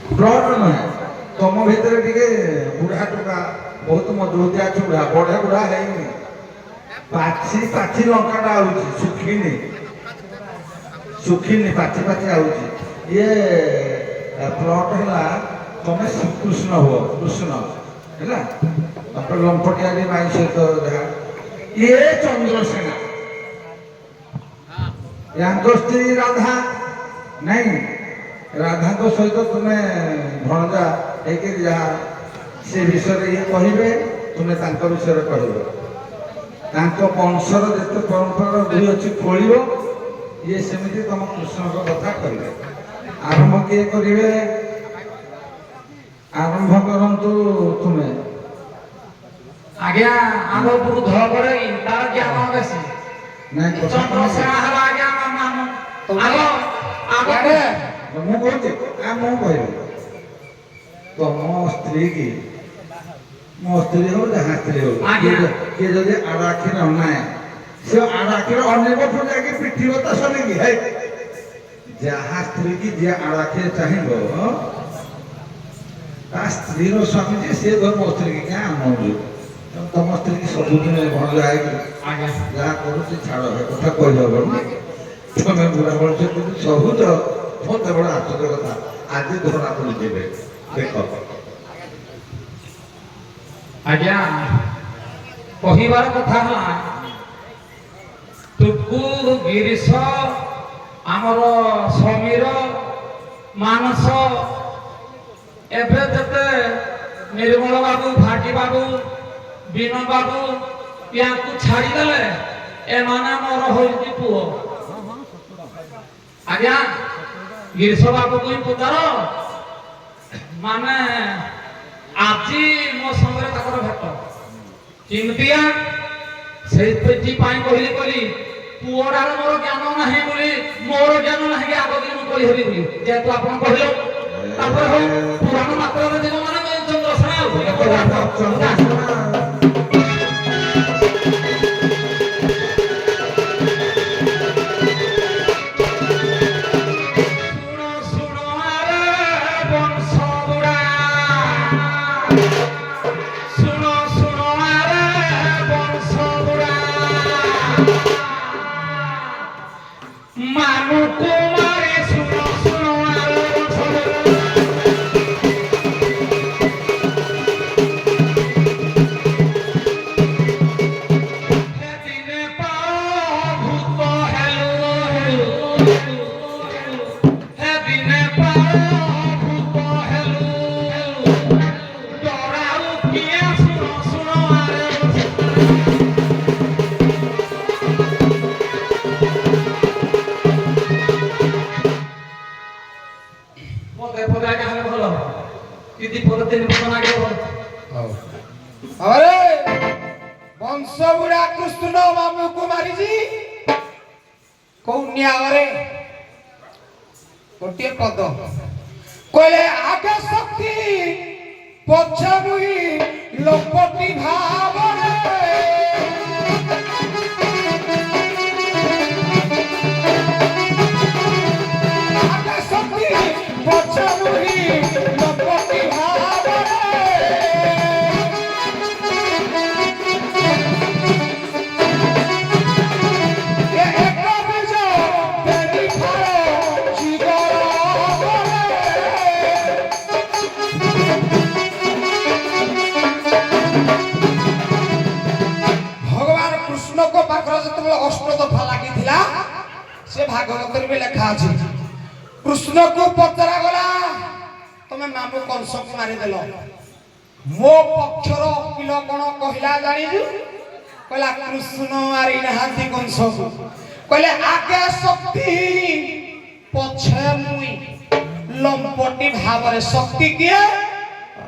Blood ନୁହେଁ ତମ ଭିତରେ ଟିକେ ବୁଢା ଟୋକା ବହୁତ ମଜବୁତିଆ ଚୁଡ଼ା ବଢିଆ ବୁଢା ହେଇନି ପାଚି ପାଚି ଲଙ୍କାଟା ଆଉଛି ଶୁଖିନି ପାଚି ପାଚି ଆଉଛି ଇଏ ପ୍ଲଟ ହେଲା ତମେ ଶ୍ରୀକୃଷ୍ଣ ହୁଅ କୃଷ୍ଣ ହେଲା ତାପରେ ଲମ୍ପଟିଆ ମାଇ ସହିତ ଯାହା ଇଏ ଚନ୍ଦ୍ରସେନା ୟାଙ୍କ ସ୍ତ୍ରୀ ରାଧା ନାଇଁ ରାଧାଙ୍କ ସହିତ ତୁମେ ଭଣଜା ହେଇକିରି ଯାହା ସେ ବିଷୟରେ ଇଏ କହିବେ ତୁମେ ତାଙ୍କ ବିଷୟରେ କହିବ ତାଙ୍କ ବଂଶର ଯେତେ ପରମ୍ପରା ରୂଢ଼ି ଅଛି ଖୋଳିବ ଇଏ ସେମିତି ତମ କୃଷ୍ଣଙ୍କ କଥା କହିବେ ଆରମ୍ଭ କିଏ କରିବେ ଆରମ୍ଭ କରନ୍ତୁ ତୁମେ ଆଜ୍ଞା ଆମ ଉପରୁ ଧଳ ପଡେ ତାର ଜ୍ଞାନ ବେଶୀ ନାଇଁ ଚନ୍ଦ୍ରସେନା ହେଲା ଆଜ୍ଞା ମୁଁ କହୁଛି ମୁଁ କହିବି ତମ ସ୍ତ୍ରୀ କି ମୋ ସ୍ତ୍ରୀ ହଉ ଯାହା ସ୍ତ୍ରୀ ହଉ କିଏ ଯଦି ଆଡ଼ ଆଖିରେ ଅନାଏ ସେ ଆଡ଼ ଆଖିରେ ଅନେକ ଯାଇକି ପିଠିବ ତ ସରିକି ହେ ଯାହା ସ୍ତ୍ରୀ କି ଯିଏ ଆଡ଼ ଆଖିରେ ଚାହିଁବ ତା ସ୍ତ୍ରୀର ସ୍ୱାମୀ ଯେ ସିଏ ଧର ମୋ ସ୍ତ୍ରୀ କି କାଁ ଆଣୁଛୁ ତମ ସ୍ତ୍ରୀ କି ସବୁଦିନ ଭଣଜା ହେଇକି ଯାହା କରୁଛି ଛାଡ଼ ଏ କଥା କହିହବନି ତମେ ବୁଢ଼ା ମଣିଷ କିନ୍ତୁ ସବୁଜ ମତେ ବଡ଼ ଆଶ୍ଚର୍ଯ୍ୟ କଥା ଆଜି ଧରା ପଡ଼ି ଯିବେ ଦେଖ ଆଜ୍ଞା କହିବାର କଥା ହେଲା ଟୁକୁର ଗିରିଶ ଆମର ସମୀର ମାନସ ଏବେ ଯେତେ ନିର୍ମଳ ବାବୁ ଭାଟି ବାବୁ ବିନ ବାବୁ ୟାଙ୍କୁ ଛାଡ଼ିଦେଲେ ଏମାନେ ମୋର ହଉଛି ପୁଅ ଆଜ୍ଞା ଗିରିଶ ବାବୁକୁ ହିଁ ପଚାର ମାନେ ଆଜି ମୋ ସାଙ୍ଗରେ ତାଙ୍କର ଭେଟ କେମିତିଆ ସେଇଥିପାଇଁ କହିଲି ପୁଅଟାର ମୋର ଜ୍ଞାନ ନାହିଁ ବୋଲି ମୋର ଜ୍ଞାନ ନାହିଁ ଆଗ ଦିନ ମୁଁ କହିହେବି ବୋଲି ଯେହେତୁ ଆପଣ କହିଲେ ତାପରେ ହଉ ପୁରାଣ ମାତ୍ରାରେ ଯିବ ମାନେ ଚନ୍ଦ୍ରସେନା ବଂଶ ବୁଢା କୃଷ୍ଣ ମାମୁକୁ ମାରିଛି କୌନ୍ୟାରେ ଗୋଟିଏ ପଦ କହିଲେ ଆଗ ଶକ୍ତି ପଛ ମୁହି ଲୋପଟି ଭାବରେ ଆଗ ଶକ୍ତି ପଛ ମୁହି ଲୋପଟି ଭାବରେ भागवत में लिखा अच्छे कृष्ण को पचरा गला तुम्हें मामू कंस को मारिदेल मो पक्षर वकील कौन कहला जानी कहला कृष्ण मारी नहांती कंस को कहले आगे शक्ति पछे मुई लंपटी भावरे शक्ति किए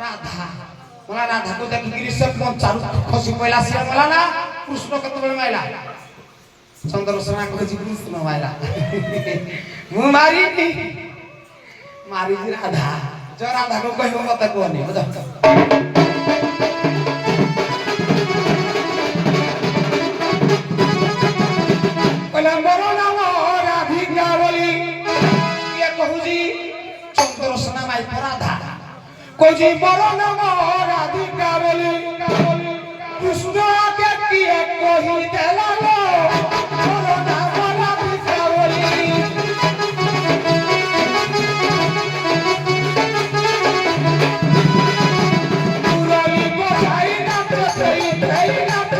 राधा मला राधा को देखि से चारु खसी पहला से मला ना कृष्ण केतबेले माइला चंद्रसेना कहे कृष्ण माइला मु मारी राधा जो राधा को कहबो मत कोनी बुझ कहला मोर नाम राधिका बोली ये कहूजी चंद्रसेना ମାଇପ ରାଧା କହୁଛି ବର ନାମ ରାଧିକା ବୋଲି କୃଷ୍ଣ ଆଗେ କିଏ କହିଦେଲା ଲୋ ବର ନାମ ରାଧିକା ବୋଲି ମୁରଲି ବଜାଇ ନାଚ ଦେଇ ନାଚ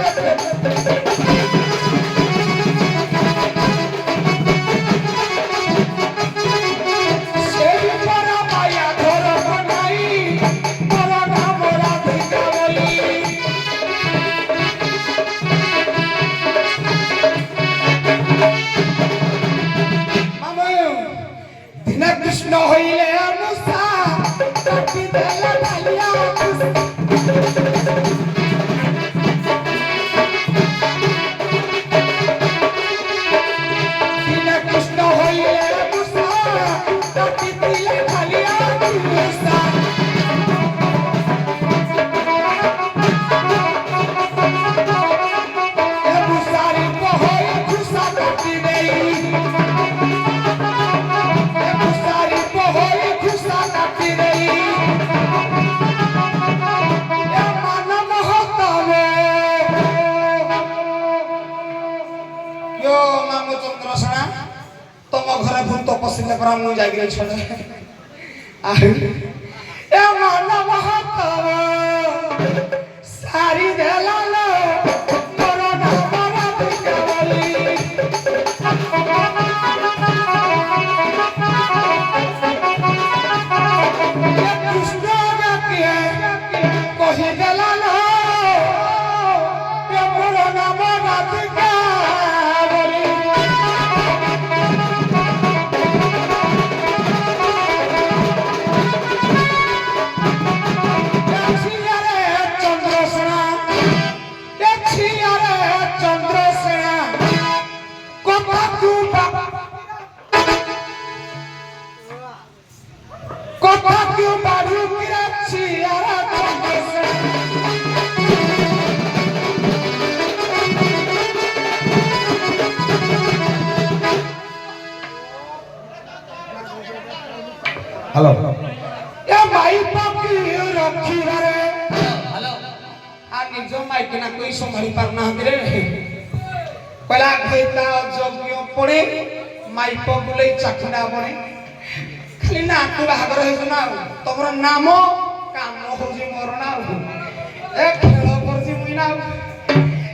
কৃষ্ণ হইলে মুসা কাটি দেলা ডালিয়া দিনে কৃষ্ণ হইলে মুসা কাটি দিলে ডালিয়া মুসা এ মুসারি কহই খুসা কাটি দেই ତମ ଘରେ ଭୂତ ପଶିଲେ ପରା ମୁଁ ଯାଇକି ଛଡେ ଏ ମାନ ମହତବ ସାରି ଦେଲା ଲୋ ମୋର ନାମ ରାଧିକା ବୋଲି କୃଷ୍ଣ କିଏ କହିଦେଲା ଲୋ ମୋର ନାମ ରାଧିକା ବୋଲି হ্যালো এ মাইপ কি রখিবারে হ্যালো আর নিজ মাইপ না কই সম্ভালি পার না রে পলা কইতা যজ্ঞ পড়ে মাইপ বুলাই চাখনা পড়ে খালি না আকু বাহাগর হইছ না তোমর নাম কাম হউজি মোর না এ খেল করছি মুই না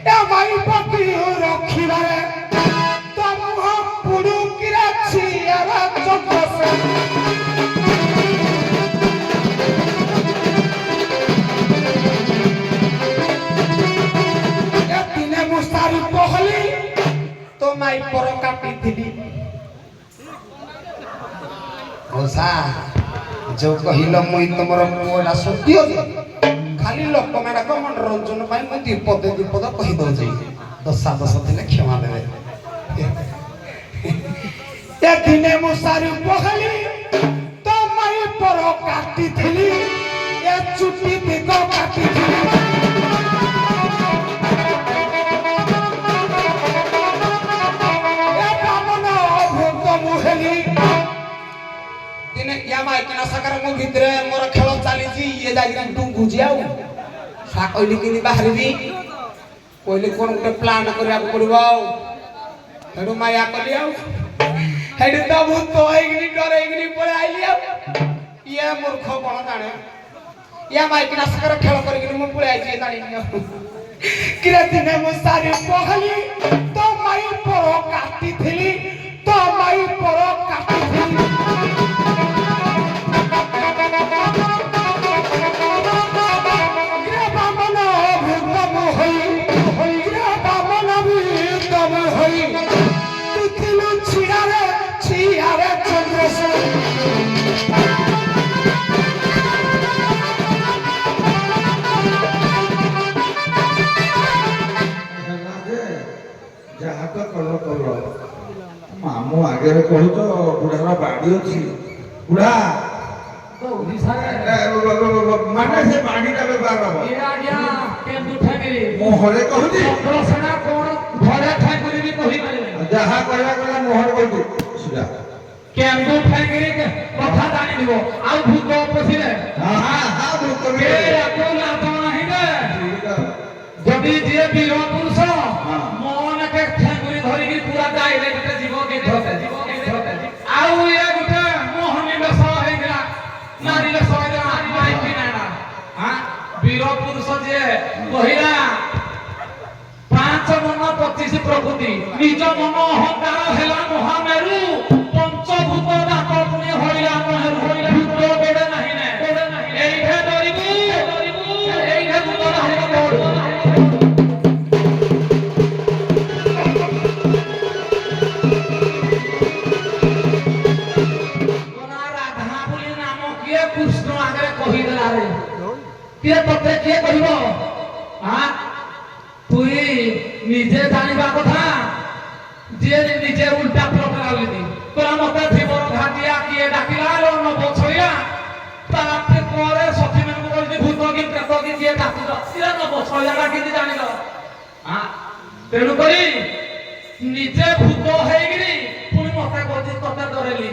এ মাইপ কি রখিবারে তমহ পুডু কিরাছি আর চকস তো মাই পর কাটি দিলি ওসা जो कहिल मुई तमर पुअडा सत्य खाली लोक मेरा को मनोरंजन पाई मु दीपद कहि दो जे दशा दश दिने क्षमा देबे ए दिने मु सारी पहली तो माई पर काटी थिली ए चुटी दिग काटी थिली ए बामन भूत मुहेली दिने या माई किना सकर मु भितरे मोर खेल चाली जी ये जागी डुंगु जियाउ सा कइली किनी बाहरबी कोइले कोन गुटे प्लान करिया पड़िबो हेडु माया कलियाउ हेडु त भूत होइगनी डरेगनी पळे आइली आ ये मूर्ख कोन जाने या माई किना सकर खेल करिगनी मु पळे आइजी जानि किरे दिने मु सारी पहली तो माई पर काटी थिली तो माई पर काटी थिली ଯାହା ତ କଲ କଲ ମାମୁଁ ଆଗରେ କହୁଛ ବୁଢାର ବାଡି ଅଛି ବୁଢା ମାନେ ସେ ବାଡିଟା ବ୍ୟବହାର ହବ ମୋହରେ କହୁଛି ଘରେ ଠାଇ କରିବି କହିପାରିବେ ଯାହା କହିବା କଥା ମୋହର କହୁଛି ସୁଧା କେନ୍ଦୁ ଠେଙ୍ଗିରି କଥା ଜାଣିଥିବ ଆଉ ଭୂତ ପଶିଲେ ଭୂତ ୟାକୁ ଲାଜ ନାହିଁ ଯେ ଯଦି ଯିଏ ବୀର ପୁରୁଷ ମନକେ ଠେଙ୍ଗୁରି ଧରିକି ପୁରା ଡାଇରେକ୍ଟ ଯିବ ଗୀତଟେ ଆଉ ଇଏ ଗୋଟେ ମୋହନୀ ବେଶ ହେଇଥିଲା ନାରୀ ବେଶ ହେଇଥିଲା ମାଇକି ନାଇନା ବୀର ପୁରୁଷ ଯିଏ କହିଲା 5 ମନ 25 ପ୍ରକୃତି ନିଜ ମନ ଅହଙ୍କାର ହେଲା ମହାମେରୁ ପଞ୍ଚଭୂତ ଦାତ ପୁଣି ହଇଲା ଭୂତ ଗୋଡେ ନାହିଁ ନେ ଏଇଠେ ଡରିବୁ ଏଇଠେ ଭୂତ ନାହିଁ ରାଧା ବୋଲି ନାମ କିଏ କୃଷ୍ଣ ଆଗରେ କହିଦେଲା ରେ କିଏ ତତେ କିଏ କହିବ তুই নিজে জানিবা কথা যে নিজে উল্টা প্রকারালি তোরা মতে জীবন ঘাটিয়া কিয়ে ডাকিলা ন বছরিয়া তাতে পরে সখীমেন বলছি ভূত কি প্রেত কি কিয়ে ডাকিল ইরা ন বছরিয়া ডাকিছি জানিল তেণু করি নিজে ভূত হইগিরি পুনি মতে বলছি ততে ডরেলি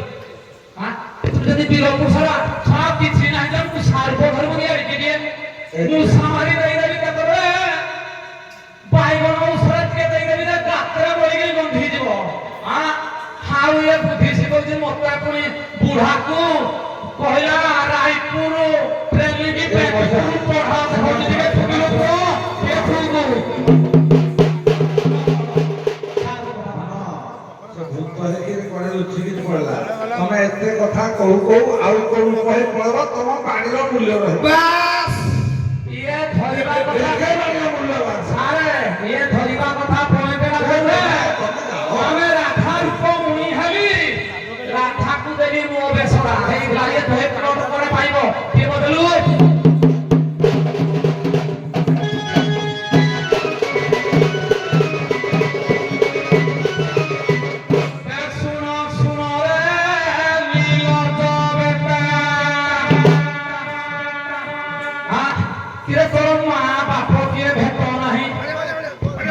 তুই যদি বীর পুরুষরা সব কিছু নাই যে মু সার্ব ধর্ম গিয়ে রেখে দিয়ে মু সামারি দেই দেবি কেতরে বাইগণ ঔষধ ଟିକେ ଦେଇଦେବି ଯେ ଗାତରେ ବଳିକି ଗନ୍ଧି ଯିବ ଆଉ ଏ ବୁଦ୍ଧି ଶିଖଉଛି ମତେ ପୁଣି ବୁଢାକୁ କହିଲା ରାୟପୁର ଟ୍ରେନିଂ ପଢା ଦେଖଉଛି ଟିକେ ଠୁକିଲୁ ପୁଅ ଟିକେ ଠୁକୁ ଭୂତ ହେଇକି କୁଆଡେ ଲୁଚିକି ପଳେଇଲା ତମେ ଏତେ କଥା କହୁ କହୁ ଆଉ କହୁ କହି ପଳେଇବ ତମ ପାଣିର ମୂଲ୍ୟ ରହିବ ବାସ୍ ଇଏ ଧରିବା କଥା ମୂଲ୍ୟବାନ ସାରେ ଇଏ ଧରିବା କଥା ପଏଣ୍ଟଟା କହିଲେ ଆମେ ରାଧା ରୂପ ମୁଣି ହେଲି ରାଧାକୁ ଦେଲି ମୋ ବେଶରା ହେଇଗଲା ଇଏ ଧୋଇ ପ୍ଲଟ ପରେ ପାଇବ କିଏ ବଦଲୁ কিরে তোর মা বাপ কিয়ে ভেট ନାହିଁ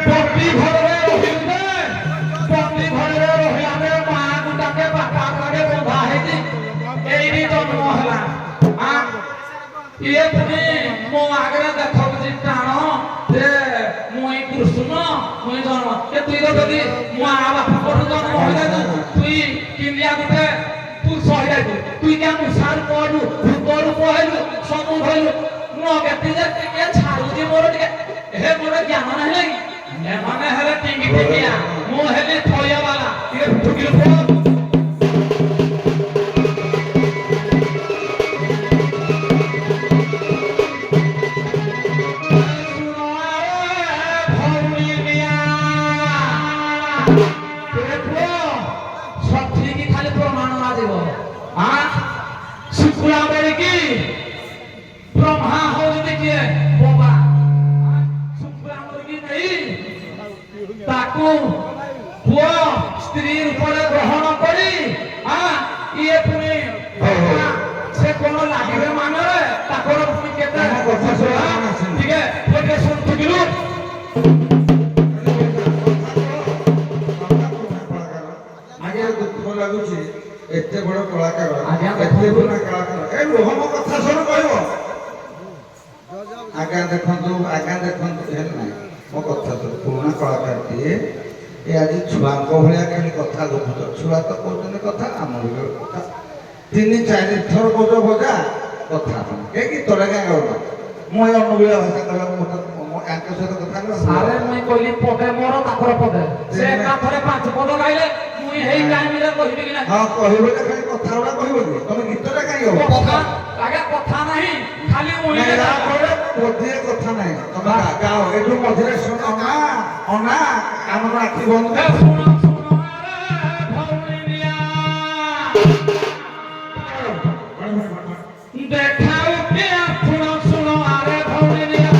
পতি ঘরে রহিলে পতি ঘরে রহিলে মা গুটাকে বাপা লাগে বন্ধা ହେଇଛି এইটি জন্ম ହେଲା ইয়ে পুনি ମୋ ଆଗରେ ଦେଖଉଛି ଟାଣ ଯେ ମୁଇଁ କୃଷ୍ଣ ମୁଇଁ ଜନ୍ମ ଏ ତୁଇ ତ ଯଦି ମା ବାପ କୋଠୁ ଜନ୍ମ ହୋଇଯାଇ ତୁଇ କିନ୍ଦିଆ ଗୋଟେ ତୁ ସହିଯାଇ ତୁଇ କେ ମୁସାର ପଡୁ ଭୂତରୁ ପହେଲୁ ସମୁ ଧଇଲୁ ମୋ କେତେ ଯେ ଟିକେ ଛାଡୁଛି ମୋର ଟିକେ ହେ ମୋର ଜ୍ଞାନ ନାହିଁ ଲାଗି ଏମାନେ ହେଲେ ଟିଙ୍ଗି ଟିଙ୍ଗିଆ ମୁଁ ହେଲି ଥଳିଆ ବାଲା ଟିକେ ଠୁକିଲୁ ପୁଅ ସଠିକି ଖାଲି ପ୍ରମାଣ ମାରିବ ଶୁକୁଳା ବେଳିକି ବ୍ରହ୍ମା ହଉଛନ୍ତି କିଏ ବୋବା ଶୁକୁଳା ବେଳିକି ନେଇ ତାକୁ ପୁଅ ସ୍ତ୍ରୀ ରୂପରେ ଗ୍ରହଣ କରି ଇଏ ପୁଣି ସେ କଣ ଲାଗିବେ ମାନରେ ତାଙ୍କର ପୁଣି କେତେ ଟିକେ ଟିକେ ଶୁଣୁଥିଲୁ ଦୁଃଖ ଲାଗୁଛି ଏତେ ବଡ କଳାକାର ଆଜ୍ଞା, ଏତେ ବଡ କଳାକାର ଏ ରୋହମ କଥା ଶୁଣ କହିବ ଆଜ୍ଞା ଦେଖନ୍ତୁ ହେଲେ ନାହିଁ ମୋ କଥା ଶୁଣ ପୁରୁଣା କଳାକାରଟିଏ ଏ ଆଜି ଛୁଆଙ୍କ ଭଳିଆ ଖାଲି କଥା ଦେଖୁଛ ଛୁଆ ତ କହୁଛନ୍ତି କଥା ଆମର ବି କଥା 3-4 ଥର କହୁଛ ଭଜା କଥା ଏ ଗୀତଟା କାଇଁ ଗାଉନ ମୁଁ ଏ ଅନୁଗୁଳିଆ ଭାଷା କହିବାକୁ ମୋ ୟାଙ୍କ ସହିତ କଥା ସାରେ ମୁଇଁ କହିଲି ପଦେ ମୋର ତାଙ୍କର ପଦେ ସେ ଏକାଥରେ 5 ପଦ ଗାଇଲେ ମୁଇଁ ହେଇ ଟାଇମରେ କହିବି କି ନା ହଁ କହିବ ଯେ ଖାଲି କଥା ଗୁଡା କହିବ କି ତମେ ଗୀତଟା କାଇଁ ଗାଉଛ କଥା ଆଜ୍ଞା କଥା ନାହିଁ ଖାଲି ମୁଇଁ ଗୋଟିଏ କଥା ନାହିଁ ତମେ ଗାଅ ଏଠୁ ମଝିରେ ଶୁଣ ଅନା ଆମର ଆଖି ବନ୍ଦ ଶୁଣ ଶୁଣ ଭଉଣୀ ନିଆ দেখা উঠে শুଣ শুଣ আরে ভଉଣୀ নিଆ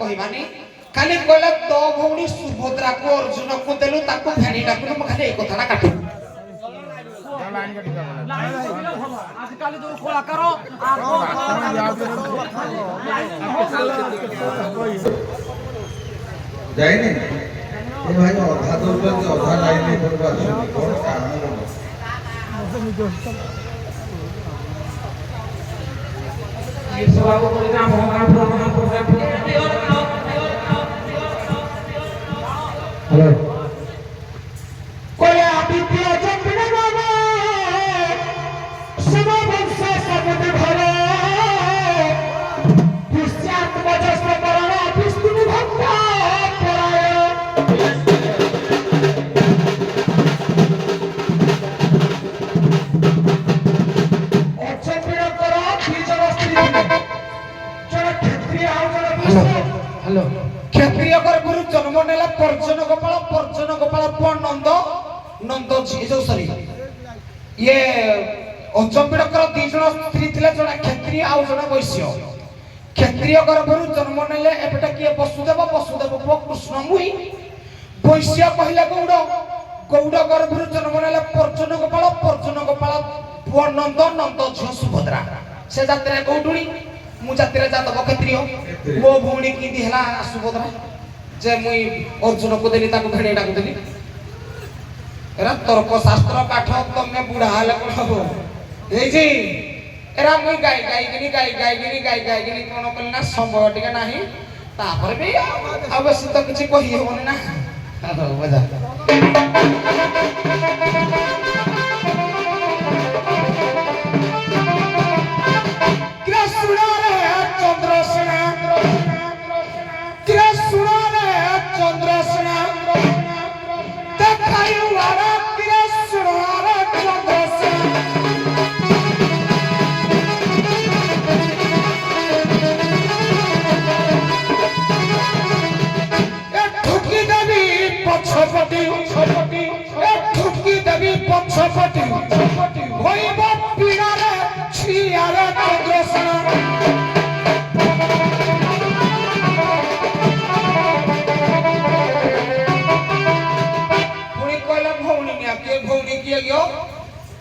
କହିବାନି ଖାଲି କହିଲେ ତୋ ଭଉଣୀ ସୁଭଦ୍ରାକୁ ଅର୍ଜୁନକୁ ଦେଲୁ ତାକୁ ଭେଣି ଡାକୁନୁ ମୁଁ ଖାଲି ଏଇ କଥାଟା କାଟୁ ଆଜିକାଲି ଯୋଉ କଳାକାର ଯାଇନି ଏ ଭାଇ ଅଧା ଦଉଛନ୍ତି ଅଧା ଲାଇନ ଏପଟକୁ ଆସୁନି କଣ କାରଣ କଣ? ଗିରିଶବାବୁ କହିଲେ ଆମ ଗାଁ ଭ୍ରମଣ କରିବାକୁ ହ୍ୟାଲୋ କହିଲେ ଆଦିତ୍ୟ ଚନ୍ଦ୍ର ବାବା ସମବଂଶ ସବୁଠି ଭଲ ପୁଷ୍ୟାତ୍ମଜସ୍ର ବରଣ ବିଷ୍ଣୁ ଭକ୍ତ କ୍ଷତ୍ରିୟ ଗର୍ଭରୁ ଜନ୍ମ ନେଲା ପର୍ଜନ ଗୋପାଳ ନନ୍ଦ ନନ୍ଦ ଯୋଉ ସରି ଇଏ ଅଚମ୍ବିଡଙ୍କର 2 ଜଣ ସ୍ତ୍ରୀ ଥିଲେ, ଜଣେ କ୍ଷତ୍ରିୟ ଆଉ ଜଣେ ବୈଶ୍ୟ। କ୍ଷତ୍ରିୟ ଗର୍ଭରୁ ଜନ୍ମ ନେଲେ ଏବେଟା କିଏ ବସୁଦେବ ପୁଅ କୃଷ୍ଣ ମୁହିଁ। ବୈଶ୍ୟ କହିଲେ ଗୌଡ଼ ଗର୍ଭରୁ ଜନ୍ମ ନେଲେ ପର୍ଜନ ଗୋପାଳ ପୁଅ ନନ୍ଦ ଝିଅ ସୁଭଦ୍ରା। ସେ ଜାତିରେ ଗୌଡୁଣୀ, ମୁଁ ଜାତିରେ ଯାଦବ କ୍ଷତ୍ରିୟ। ମୋ ଭଉଣୀ କିନ୍ତି ହେଲା ସୁଭଦ୍ରା ଯେ ମୁଇଁ ଅର୍ଜୁନକୁ ଦେଲି ତାକୁ ଭେଣେଇ ଡାକୁ ଦେଲି। ଏରା ତର୍କ ଶାସ୍ତ୍ର ପାଠ ତମେ ବୁଢା ହେଲେ କଣ ହବ ହେଇଛି। ଏରା ମୁଇଁ ଗାଇକିନି କଣ କଲି ନା ସମ୍ଭବ ଟିକେ ନାହିଁ। ତାପରେ ବି ଆଉ ବେଶୀ ତ କିଛି କହି ହବନି ନା। ମଜା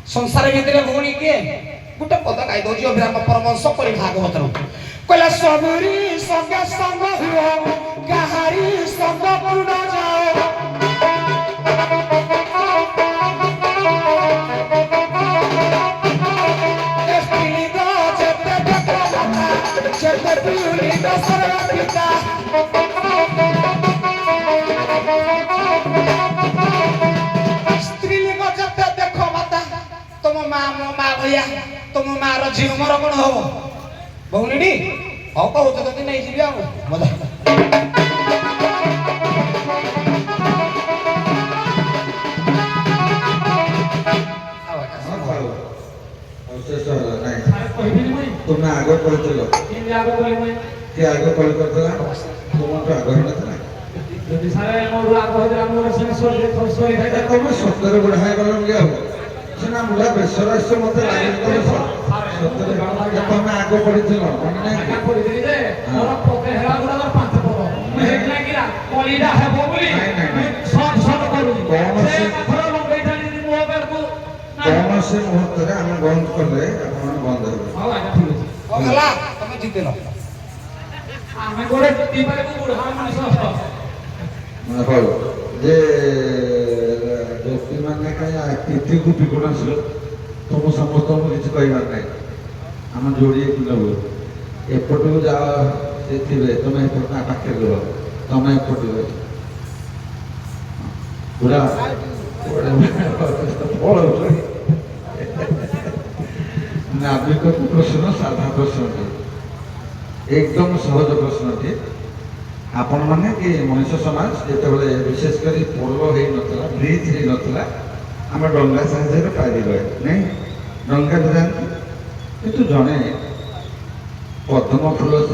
संसार भितर भौणी किए गोटे पद गाई दौर अभिराम परमंश परि भागवत कहला सबरी संग संग हुआ कहारी संग पूर्ण जाओ तुम मार झील मोर कौन हम भौणी हाँ कहूँ जदि नहीं जी मजा तुम्हें आग कही तुम सतरे बुढ़ा गल सीना बुढ़ा बेसर आस मत लगे तुम आग पढ़ी कौन से मुहूर्त आम बंद कले बंद तुम जीतेल जे व्यक्ति मैंने कहीं तिथि को विगुणशील तुम समस्त किसी कहबार ना आम जोड़े पिला एपट को जाओ से तुम पाखे रुह तुम एपट पूरा नाविक प्रश्न साधा प्रश्न एकदम सहज प्रश्न टे आपण मैंने कि मनुष्य समाज जो विशेषकर पोल हो ब्रिज हो नाला आम डंगा साहाଯ୍य पारि गए नहीं डंगा जानते कि जड़े पद्म फूल